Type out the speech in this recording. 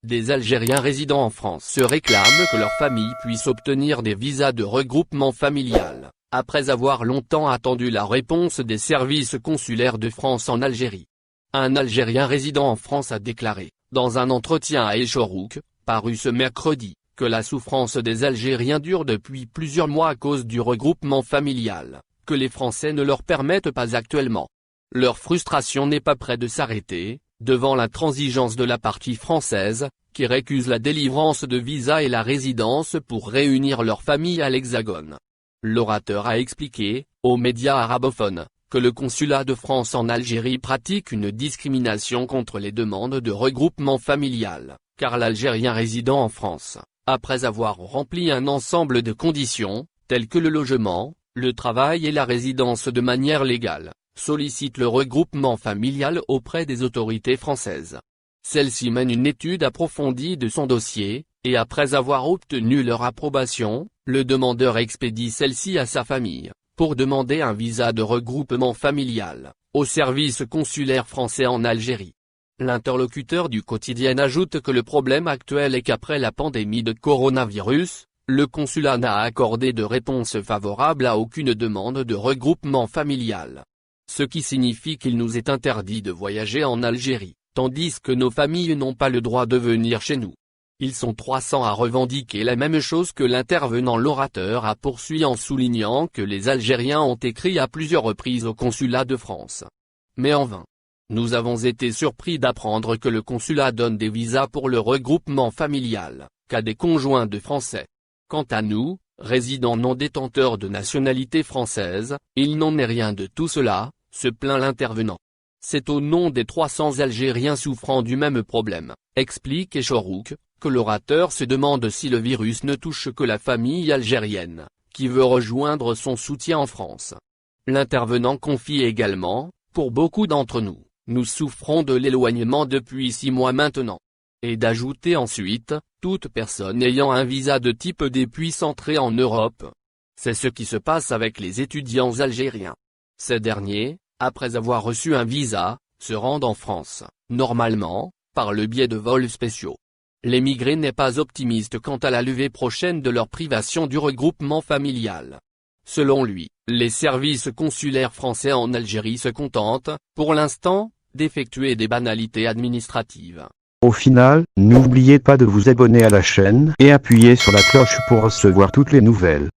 Des Algériens résidant en France se réclament que leur famille puisse obtenir des visas de regroupement familial, après avoir longtemps attendu la réponse des services consulaires de France en Algérie. Un Algérien résidant en France a déclaré, dans un entretien à Echorouk, paru ce mercredi, que la souffrance des Algériens dure depuis plusieurs mois à cause du regroupement familial, que les Français ne leur permettent pas actuellement. Leur frustration n'est pas près de s'arrêter, devant l'intransigeance de la partie française, qui récuse la délivrance de visas et la résidence pour réunir leur famille à l'Hexagone. L'orateur a expliqué, aux médias arabophones, que le consulat de France en Algérie pratique une discrimination contre les demandes de regroupement familial, car l'Algérien résidant en France, après avoir rempli un ensemble de conditions, telles que le logement, le travail et la résidence de manière légale, sollicite le regroupement familial auprès des autorités françaises. Celle-ci mène une étude approfondie de son dossier, et après avoir obtenu leur approbation, le demandeur expédie celle-ci à sa famille, pour demander un visa de regroupement familial, au service consulaire français en Algérie. L'interlocuteur du quotidien ajoute que le problème actuel est qu'après la pandémie de coronavirus, le consulat n'a accordé de réponse favorable à aucune demande de regroupement familial. Ce qui signifie qu'il nous est interdit de voyager en Algérie, tandis que nos familles n'ont pas le droit de venir chez nous. Ils sont 300 à revendiquer la même chose que l'intervenant. L'orateur a poursuivi en soulignant que les Algériens ont écrit à plusieurs reprises au consulat de France. Mais en vain. Nous avons été surpris d'apprendre que le consulat donne des visas pour le regroupement familial, qu'à des conjoints de Français. Quant à nous, résidents non détenteurs de nationalité française, il n'en est rien de tout cela, se plaint l'intervenant. C'est au nom des 300 Algériens souffrant du même problème, explique Echorouk, que l'orateur se demande si le virus ne touche que la famille algérienne, qui veut rejoindre son soutien en France. L'intervenant confie également, pour beaucoup d'entre nous, nous souffrons de l'éloignement depuis 6 mois maintenant. Et d'ajouter ensuite, toute personne ayant un visa de type D puisse entrer en Europe. C'est ce qui se passe avec les étudiants algériens. Ces derniers, après avoir reçu un visa, se rendent en France, normalement, par le biais de vols spéciaux. L'émigré n'est pas optimiste quant à la levée prochaine de leur privation du regroupement familial. Selon lui, les services consulaires français en Algérie se contentent, pour l'instant, d'effectuer des banalités administratives. Au final, n'oubliez pas de vous abonner à la chaîne et appuyer sur la cloche pour recevoir toutes les nouvelles.